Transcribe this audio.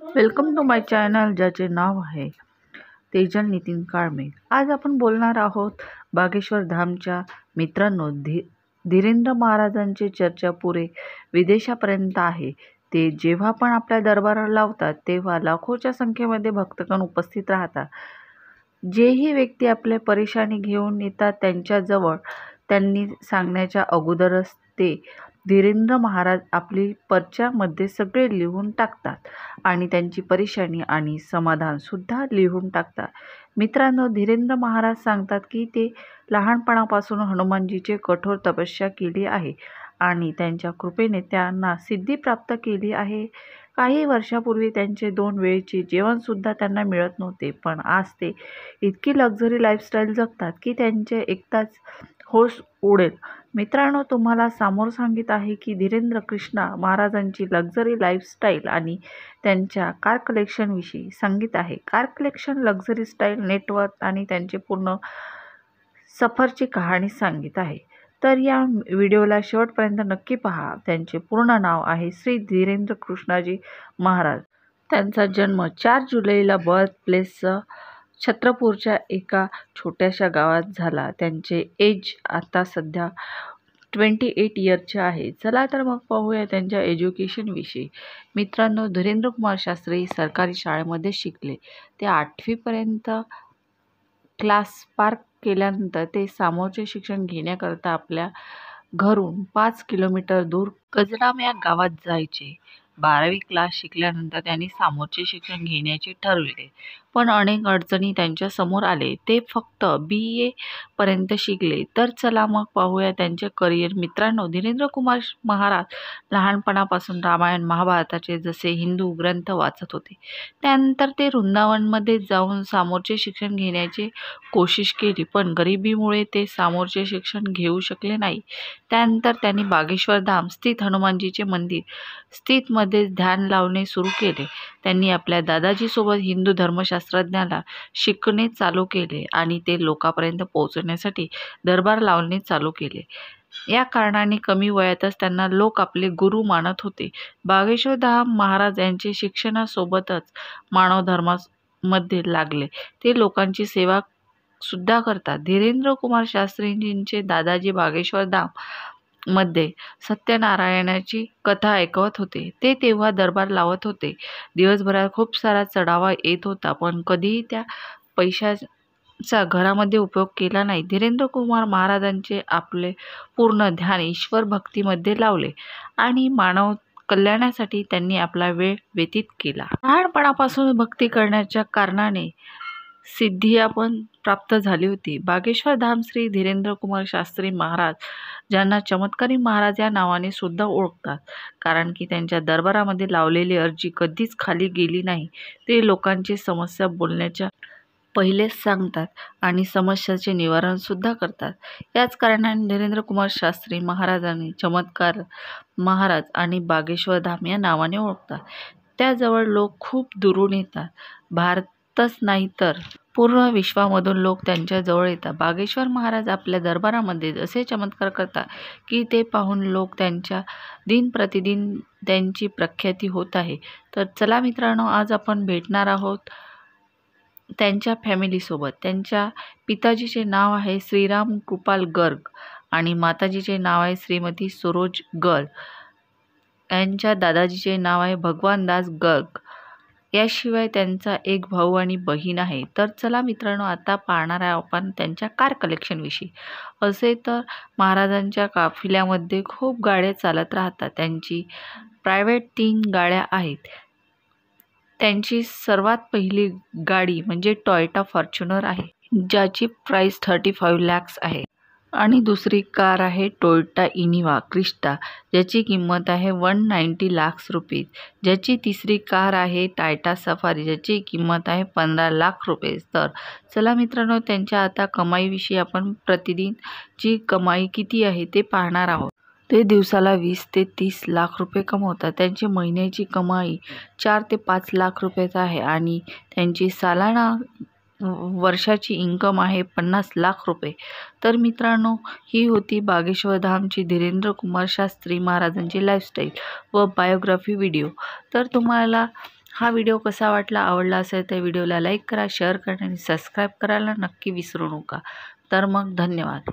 Welcome to my channel, ज्याचे नाव आहे तेजल नितीन काळमे। आज आपण बोलणार आहोत बागेश्वर धामच्या मित्रांनो धीरेंद्र महाराजांची चर्चा पुरे विदेशापर्यंत आहे। ते जेव्हा पण आपल्या दरबारात लावतात तेव्हा लाखोच्या संख्येमध्ये भक्तगण उपस्थित राहतात। जेही व्यक्ती आपले परेशानी घेऊन येतात त्यांच्याजवळ त्यांनी सांगण्याच्या अगोदरच ते धीरेंद्र महाराज आपली पर्च्यामध्ये सगळे लिहून टाकतात आणि त्यांची परेशानी आणि समाधान सुद्धा लिहून टाकतात। मित्रांनो, धीरेंद्र महाराज सांगतात की ते लहानपणापासून हनुमानजीचे कठोर तपस्या केली आहे आणि त्यांच्या कृपेने त्यांना सिद्धी प्राप्त केली आहे। काही वर्षापूर्वी त्यांचे 2 वेळेचे जेवण सुद्धा त्यांना मिळत नव्हते, पण आज ते इतकी लक्झरी लाईफस्टाईल जगतात की त्यांचे एकदाच होश उडेल। मित्रांनो, तुम्हाला समोर सांगित आहे की धीरेंद्र कृष्णा महाराजांची लक्झरी लाईफस्टाईल आणि त्यांच्या कार कलेक्शनविषयी सांगित आहे। Car collection, luxury style, net worth आणि त्यांचे पूर्ण सफरची कहाणी सांगित आहे। तर या व्हिडिओला शेवटपर्यंत नक्की पहा। त्यांचे पूर्ण नाव आहे श्री धीरेंद्र कृष्णाजी महाराज। त्यांचा जन्म 4 जुलैला बर्थ प्लेस छत्रपूरच्या एका छोट्याशा गावात झाला। त्यांचे एज आता सध्या 28 इयरचे आहे। चला तर मग पाहूया त्यांच्या एज्युकेशन विषयी। मित्रांनो, धीरेंद्र कुमार शास्त्री सरकारी शाळेमध्ये शिकले। ते 8वी पर्यंत क्लास पार केल्यानंतर ते समोरचे शिक्षण घेण्याकरता आपल्या घरून 5 किलोमीटर दूर गजराम या गावात जायचे। 12वी क्लास शिकल्यानंतर त्यांनी समोरचे शिक्षण घेण्याचे ठरविले, पण अनेक अडचणी त्यांच्या समोर आले। ते फक्त BA पर्यंत शिकले। तर चला मग पाहूया त्यांचे करिअर। मित्रांनो, धीरेंद्र कुमार महाराज लहानपणापासून रामायण महाभारताचे जसे हिंदू ग्रंथ वाचत होते। त्यानंतर ते वृंदावनमध्ये जाऊन समोरचे शिक्षण घेण्याची कोशिश केली, पण गरिबीमुळे ते समोरचे शिक्षण घेऊ शकले नाही। त्यानंतर त्यांनी बागेश्वर धाम स्थित हनुमानजीचे मंदिर स्थित मध्ये ध्यान लावणे सुरू केले। त्यांनी आपल्या दादाजी सोबत हिंदू धर्मशास्त्रज्ञाला शिकणे चालू केले आणि ते लोकांपर्यंत पोहोचण्यासाठी दरबार लावणे चालू केले। या कारणाने कमी वयातच त्यांना लोक आपले गुरु मानत होते। बागेश्वर धाम महाराज यांचे शिक्षणासोबतच मानव धर्मामध्ये लागले। ते लोकांची सेवा सुद्धा करतात। धीरेंद्र कुमार शास्त्रीजींचे दादाजी बागेश्वर धाम मध्ये सत्यनारायणाची कथा ऐकवत होते। ते तेव्हा दरबार लावत होते। दिवसभरात खूप सारा चढावा येत होता, पण कधीही त्या पैशाचा घरामध्ये उपयोग केला नाही। धीरेंद्र कुमार महाराजांचे आपले पूर्ण ध्यान ईश्वर भक्तीमध्ये लावले आणि मानव कल्याणासाठी त्यांनी आपला वेळ व्यतीत केला। लहानपणापासून भक्ती करण्याच्या कारणाने सिद्धी आपण प्राप्त झाली होती। बागेश्वर धाम श्री धीरेंद्र कुमार शास्त्री महाराज, ज्यांना चमत्कारी महाराज या नावाने सुद्धा ओळखतात, कारण की त्यांच्या दरबारामध्ये लावलेली अर्जी कधीच खाली गेली नाही। ते लोकांची समस्या बोलण्याच्या पहिलेच सांगतात आणि समस्याचे निवारण सुद्धा करतात। याच कारणाने धीरेंद्र कुमार शास्त्री महाराजांनी चमत्कार महाराज आणि बागेश्वर धाम या नावाने ओळखतात। त्याजवळ लोक खूप दुरून येतात। भारतच नाही तर पूर्ण विश्वामधून लोक त्यांच्या जवळ येतात। बागेश्वर महाराज आपल्या दरबारामध्ये असे चमत्कार करतात की ते पाहून लोक त्यांच्या दिन प्रतिदिन त्यांची प्रख्याती होत आहे। तर चला मित्रांनो, आज आपण भेटणार आहोत त्यांच्या फॅमिलीसोबत। त्यांच्या पिताजीचे नाव आहे श्रीराम कृपाल गर्ग आणि माताजीचे नाव आहे श्रीमती सरोज गर्ग। यांच्या दादाजीचे नाव आहे भगवानदास गर्ग। याशिवाय त्यांचा एक भाऊ आणि बहीण आहे। तर चला मित्रांनो, आता पाहणार आहे आपण त्यांच्या कार कलेक्शन विषयी। असे तर महाराजांच्या काफिल्यामध्ये खूप गाड्या चालत राहतात। त्यांची प्रायव्हेट 3 गाड्या आहेत। त्यांची सर्वात पहिली गाडी म्हणजे टोयोटा फॉर्च्युनर आहे, ज्याची प्राइस 35 लाख आहे, आणि दुसरी कार आहे टोयोटा इनोव्हा क्रिस्टा, ज्याची किंमत आहे 190 लाख रुपये। ज्याची तिसरी कार आहे टाटा सफारी, ज्याची किंमत आहे 15 लाख रुपये। तर चला मित्रांनो, त्यांच्या आता कमाईविषयी आपण प्रतिदिनची कमाई किती आहे ते पाहणार आहोत। ते दिवसाला 20 ते 30 लाख रुपये कमवतात। त्यांची महिन्याची कमाई 4 ते 5 लाख रुपये आहे आणि त्यांची सालाना वर्षाची इन्कम आहे 50 लाख रुपये। तर मित्रांनो, ही होती बागेश्वर धामची धीरेंद्र कुमार शास्त्री महाराजांची लाईफस्टाईल व बायोग्राफी व्हिडिओ। तर तुम्हाला हा व्हिडिओ कसा वाटला, आवडला असेल तर व्हिडिओला लाईक करा, शेअर करा आणि सबस्क्राईब करायला नक्की विसरू नका. तर मग धन्यवाद.